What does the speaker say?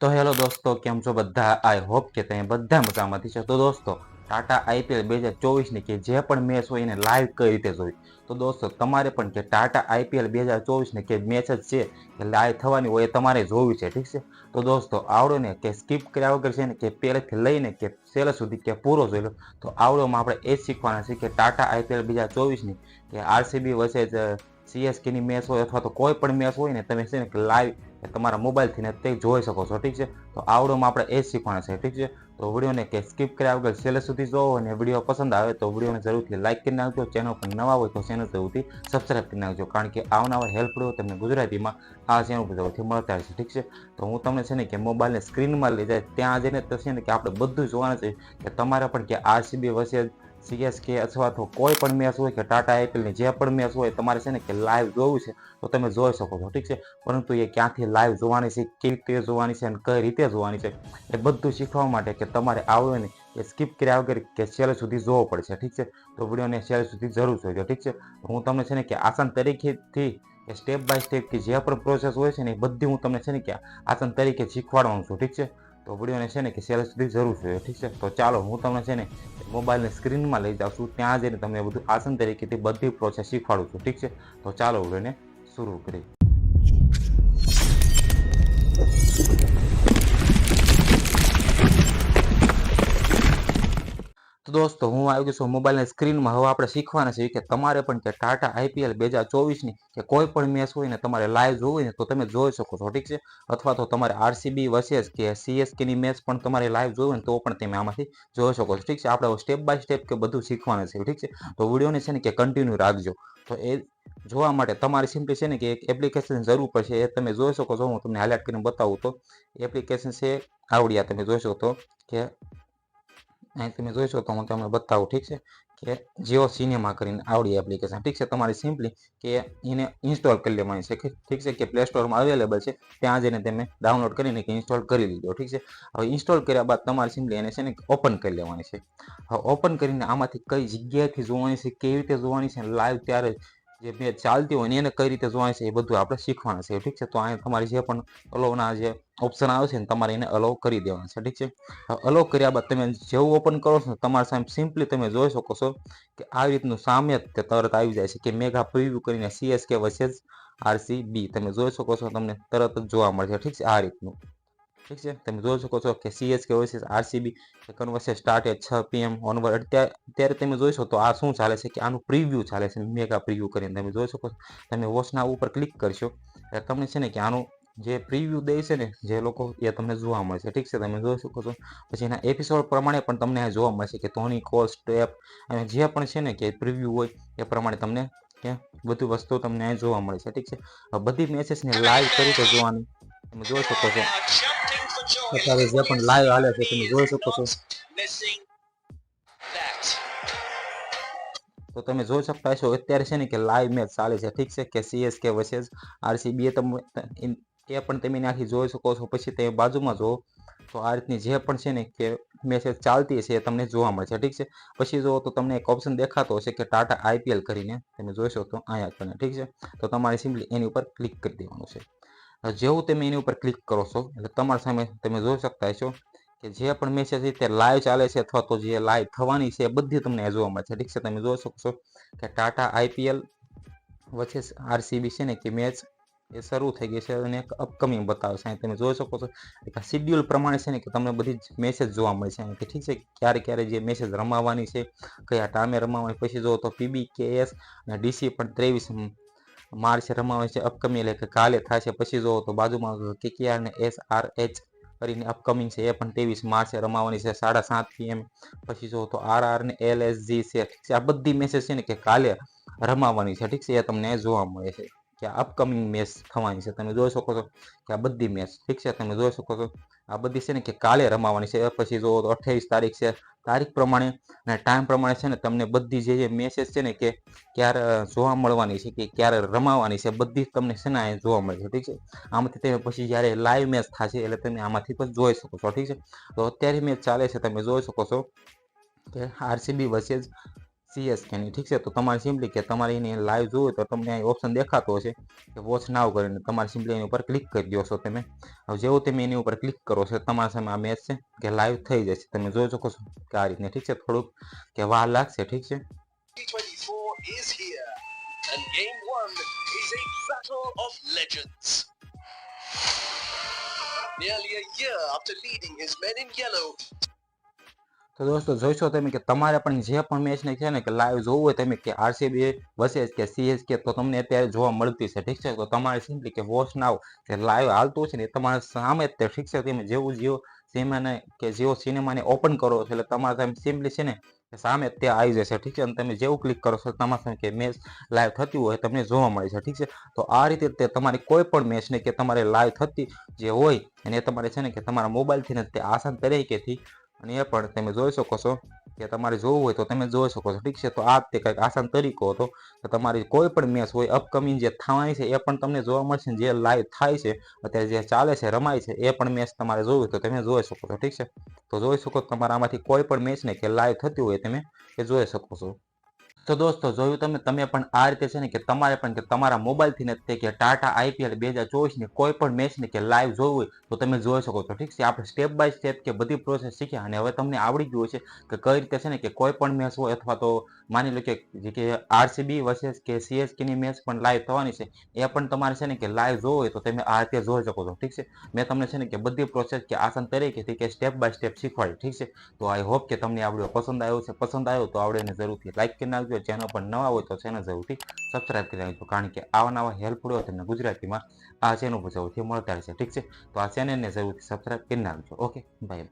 તો હેલો દોસ્તો, કેમ છો બધા? આઈ હોપ કે તમે બધા મજામાંથી છો. તો દોસ્તો, ટાટા આઈપીએલ 2024ની કે જે પણ મેચ હોય એને લાઈવ કઈ રીતે જોઈ, તો દોસ્તો તમારે પણ કે ટાટા આઈપીએલ 2024ની કે મેચ જ છે કે લાઈવ થવાની હોય એ તમારે જોવી છે, ઠીક છે. તો દોસ્તો આવડો ને કે સ્કીપ કર્યા વગર છે ને કે પહેલેથી લઈને કે છેલ્લે સુધી કે પૂરો જોઈ લો. તો આવડોમાં આપણે એ જ શીખવાના છે કે ટાટા આઈપીએલ 2024ની કે આરસીબી વર્સેસ સીએસકેની મેચ હોય અથવા તો કોઈ પણ મેચ હોય ને તમે છે ને લાઈવ તમારા મોબાઈલથી ને તે જોઈ શકો છો, ઠીક છે. તો આવડોમાં આપણે એ જ શીખવાના છે, ઠીક છે. તો વિડીયોને કે સ્કીપ કર્યા વગર છેલ્લે સુધી જોવો અને વિડીયો પસંદ આવે તો વિડીયોને જરૂરથી લાઈક કરી નાખજો. ચેનલ પર નવા હોય તો ચેનલ જરૂરથી સબસ્ક્રાઈબ કરી નાખજો, કારણ કે આવનારા હેલ્પ વિડીયો તમને ગુજરાતીમાં આ ચેનલ પર જરૂરથી મળતા રહેશે, ઠીક છે. તો હું તમને છે ને કે મોબાઈલને સ્ક્રીનમાં લઈ જાય ત્યાં જઈને તો છે ને કે આપણે બધું જોવાનું છે કે તમારે પણ કે આરસીબી વર્સેસ સીએસકે અથવા તો કોઈ પણ મેચ હોય કે ટાટા આઈપીએલની જે પણ મેચ હોય તમારે છે ને કે લાઈવ જોવું છે તો તમે જોઈ શકો છો, ઠીક છે. પરંતુ એ ક્યાંથી લાઈવ જોવાની છે, કેવી રીતે જોવાની છે અને કઈ રીતે જોવાની છે એ બધું શીખવા માટે કે તમારે આવડે ને એ સ્કીપ કર્યા વગર કે છેલ્લે સુધી જોવો પડશે, ઠીક છે. તો વિડીયોને છેલ્લે સુધી જરૂર જોજો, ઠીક છે. હું તમને છે ને કે આસાન તરીકેથી સ્ટેપ બાય સ્ટેપ કે જે પણ પ્રોસેસ હોય છે ને એ બધી હું તમને છે ને કે આસાન તરીકે શીખવાડવાનું છું, ઠીક છે. તો વિડીયોને છે ને કે છેલ્લે સુધી જરૂર જોજો, ઠીક છે. તો ચાલો હું તમને છે ને મોબાઈલને સ્ક્રીનમાં લઈ જાઉં છું, ત્યાં જઈને તમને બધું આસાન તરીકેથી બધી પ્રોસેસ શીખવાડું છું, ઠીક છે. તો ચાલો વિડીયોને શરૂ કરીએ. તો દોસ્તો હું આવી ગયો છું મોબાઈલની સ્ક્રીનમાં. હવે આપણે શીખવાના છે કે તમારે પણ કે ટાટા આઈપીએલ 2024ની કે કોઈ પણ મેચ હોય ને તમારે લાઈવ જોવું હોય ને તો તમે જોઈ શકો છો, ઠીક છે. અથવા તો તમારે આરસીબી વર્સેસ કે સીએસકેની મેચ પણ તમારે લાઈવ જોવું હોય ને તો પણ તમે આમાંથી જોઈ શકો છો, ઠીક છે. આપણે સ્ટેપ બાય સ્ટેપ કે બધું શીખવાના છે, ઠીક છે. તો વિડીયોને છે ને કે કન્ટિન્યુ રાખજો. તો એ જોવા માટે તમારે સિમ્પલી છે ને કે એક એપ્લિકેશન જરૂર પડશે, એ તમે જોઈ શકો છો. હું તમને હાઇલાઇટ કરીને બતાવું તો એપ્લિકેશન છે આવડિયા, તમે જોઈ શકો તો કે અહીં તમે જોઈ શકો તો હું તમને બતાવું, ઠીક છે. કે જીઓ સિનેમા કરીને આવડી એપ્લિકેશન, ઠીક છે. તમારે સિમ્પલી કે એને ઇન્સ્ટોલ કરી લેવાની છે, ઠીક છે. કે પ્લે સ્ટોરમાં અવેલેબલ છે, ત્યાં જઈને તમે ડાઉનલોડ કરીને કે ઇન્સ્ટોલ કરી લીધો, ઠીક છે. હવે ઇન્સ્ટોલ કર્યા બાદ તમારે સિમ્પલી એને છે ને ઓપન કરી લેવાની છે. હવે ઓપન કરીને આમાંથી કઈ જગ્યાએથી જોવાની છે, કેવી રીતે જોવાની છે, લાઈવ ત્યારે જે મેચ ચાલતી હોય ને એને કઈ રીતે જોવાની છે એ બધું આપણે શીખવાના છે, ઠીક છે. તો અહીંયા તમારે જે પણ અલોના જે ઓપ્શન આવે છે ને તમારે એને અલો કરી દેવાના છે, ઠીક છે. અલો કર્યા બાદ તમે જેવું ઓપન કરો છો તમારા સામે સિમ્પલી તમે જોઈ શકો છો કે આ રીતનું સામે જ તરત આવી જાય છે કે મેગા પ્રિવ્યુ કરીને સીએસકે વર્સેસ આરસીબી તમે જોઈ શકો છો, તમને તરત જ જોવા મળશે, ઠીક છે. આ રીતનું, ઠીક છે. તમે જોઈ શકો છો કે સીએસકે વર્સેસ આરસીબી કન્વર્સે સ્ટાર્ટ એટ 6 PM ઓનવર્ડ. અત્યારે તમે જોઈશો તો આ શું ચાલે છે કે આનું પ્રિવ્યુ ચાલે છે, મેગા પ્રિવ્યુ કરીને તમે જોઈ શકો છો. તમે વોચના ઉપર ક્લિક કરશો એટલે તમને છે ને કે આનું જે પ્રિવ્યુ દે છે ને જે લોકો એ તમને જોવા મળશે, ઠીક છે. તમે જોઈ શકો છો. પછી એના એપિસોડ પ્રમાણે પણ તમને જોવા મળશે કે ધોની, કોલ, સ્ટેપ અને જે પણ છે ને કે પ્રિવ્યુ હોય એ પ્રમાણે તમને કે બધી વસ્તુ તમને જોવા મળે છે, ઠીક છે. બધી મેચેસને લાઈવ કઈ રીતે જોવાની તમે જોઈ શકો છો. અત્યારે જે પણ લાઈવ હાલે છે તમે જોઈ શકો છો. તો તમે જોઈ શકતા હશો અત્યારે છે ને કે લાઈવ મેચ ચાલે છે, ઠીક છે. કે સીએસકે વર્સેસ આરસીબી એ પણ તમે ત્યાંથી જોઈ શકો છો. પછી તમે બાજુમાં જુઓ તો આ રીતની જે પણ છે ને કે મેસેજ ચાલતી છે એ તમને જોવા મળશે, ઠીક છે. પછી જુઓ તો તમને એક ઓપ્શન દેખાતો હશે કે ટાટા આઈપીએલ કરીને તમે જોઈ શકો તો અહીંયા કરીને, ઠીક છે. તો તમારે સિમ્પલી એની ઉપર ક્લિક કરી દેવાનું છે. જેવું તમે એની ઉપર ક્લિક કરો છો એટલે તમારા સામે તમે જોઈ શકતા હશો કે જે પણ મેસેજ છે તે લાઈવ ચાલે છે અથવા તો જે લાઈવ થવાની છે એ બધી તમને જોવા મળશે, ઠીક છે. તમે જોઈ શકશો કે ટાટા આઈપીએલ વચ્ચે આરસીબી છે ને કે મેચ એ શરૂ થઈ ગઈ છે અને એક અપકમિંગ બતાવે છે. તમે જોઈ શકો છો કે શિડ્યુલ પ્રમાણે છે ને કે તમને બધી જ મેસેજ જોવા મળશે, ઠીક છે. ક્યારે ક્યારે જે મેસેજ રમાવાની છે, કયા ટાઈમે રમાવાની. પછી જો તો પીબીકેએસ અને ડીસી પણ 23 માર્ચે રમાવે છે અપકમિંગ, એટલે કે કાલે થાય છે. પછી જો તો બાજુમાં કેકેઆર ને એસઆરએચ કરીને અપકમિંગ છે એ પણ 23 માર્ચે રમાવાની છે 7:30 PM. પછી જો તો આરઆર ને એલએસજી છે, આ બધી મેસેજ છે ને કે કાલે રમાવાની છે, ઠીક છે. એ તમને જોવા મળે છે કે અપકમિંગ મેચ થવાની છે. તમે જોઈ શકો છો કે આ બધી મેચ, ઠીક છે. તમે જોઈ શકો છો આ બધી છે ને કે કાલે રમાવાની છે. પછી જો 28 તારીખ છે, તારીખ પ્રમાણે અને ટાઈમ પ્રમાણે છે ને તમને બધી જે મેસેજ છે ને કે ક્યારે જોવા મળવાની છે કે ક્યારે રમાવાની છે બધી તમને છે ને જોવા મળે છે, ઠીક છે. આમાંથી તમે પછી જ્યારે લાઈવ મેચ થશે એટલે તમે આમાંથી પણ જોઈ શકો છો, ઠીક છે. તો અત્યારે મેચ ચાલે છે, તમે જોઈ શકો છો કે આરસીબી વર્સેસ CSK ની, ઠીક છે. તો તમારે સિમ્પલી કે તમારે એની લાઈવ જોવું તો તમને અહીં ઓપ્શન દેખાતો હશે કે વોચ નાવ કરીને તમારે સિમ્પલી એની ઉપર ક્લિક કરી દો છો તમે. હવે જેવું તમે એની ઉપર ક્લિક કરો છો તમારા સામે આ મેચ છે કે લાઈવ થઈ જશે, તમે જોઈ શકો છો કે આ રીતને, ઠીક છે. થોડુંક કે વાર લાગશે, ઠીક છે. 2024 is here, and game one is a battle of legends. Nearly a year after leading his men in yellow, તો દોસ્તો જોઈશો તમે કે તમારે પણ જે પણ મેચને છે ને કે લાઈવ જોવું હોય તમે કે આરસીબી વર્સેસ કે CSK તો તમને અત્યારે જોવા મળતી છે, ઠીક છે. તો તમારે સિમ્પલી કે વોચ નાવ જે લાઈવ હાલતું છે ને એ તમારા સામે જ તે, ઠીક છે. તમે જેવું જીઓ સિનેમાને કે જીઓ સિનેમાને ઓપન કરો છો એટલે તમારે સામે સિમ્પલી છે ને કે સામે જ તે આવી જશે, ઠીક છે. અને તમે જેવું ક્લિક કરો છો તમારા સામે કે મેચ લાઈવ થતી હોય તમને જોવા મળે છે, ઠીક છે. તો આ રીતે તે તમારી કોઈ પણ મેચને કે તમારે લાઈવ થતી જે હોય અને એ તમારે છે ને કે તમારા મોબાઈલથી ને તે આસાન તરીકેથી અને એ પણ તમે જોઈ શકો છો કે તમારે જોવું હોય તો તમે જોઈ શકો છો, ઠીક છે. તો આ તે કંઈક આસાન તરીકો હતો કે તમારી કોઈ પણ મેચ હોય અપકમિંગ જે થવાની છે એ પણ તમને જોવા મળશે, જે લાઈવ થાય છે અત્યારે જે ચાલે છે રમાય છે એ પણ મેચ તમારે જોવું હોય તો તમે જોઈ શકો છો, ઠીક છે. તો જોઈ શકો તમારા આમાંથી કોઈ પણ મેચ ને કે લાઈવ થતી હોય તમે એ જોઈ શકો છો. તો દોસ્તો જોયું તમે પણ આ રીતે છે ને કે તમારે પણ કે તમારા મોબાઈલથી ને તે કે ટાટા IPL 2024 ની કોઈ પણ મેચને કે લાઈવ જોવું હોય તો તમે જોઈ શકો છો, ઠીક છે. આપણે સ્ટેપ બાય સ્ટેપ કે બધી પ્રોસેસ શીખ્યા અને હવે તમને આવડી ગયું છે કે કઈ રીતે છે ને કે કોઈ પણ મેચ હોય અથવા તો માની લો કે જે કે આરસીબી વર્સેસ કે CSK ની મેચ પણ લાઈવ થવાની છે એ પણ તમારે છે ને કે લાઈવ જોવું હોય તો તમે આ રીતે જોઈ શકો છો, ઠીક છે. મેં તમને છે ને કે બધી પ્રોસેસ કે આસાન તરીકેથી કે સ્ટેપ બાય સ્ટેપ શીખવાડી, ઠીક છે. તો આઈ હોપ કે તમને આ વિડીયો પસંદ આવ્યો છે. પસંદ આવ્યો તો આવડેને જરૂરથી લાઈક કરી નાખજો. ચેનલ પર નવા હોય તો ચેનલ જરૂરથી સબસ્ક્રાઇબ કરી નાખજો, કારણ કે આવા નવા હેલ્પફુલ હોય તમને ગુજરાતીમાં આ ચેનલ પર જરૂરથી મળતા રહેશે, ઠીક છે. તો આ ચેનલને જરૂરથી સબસ્ક્રાઇબ કરી નાખજો. Okay, by.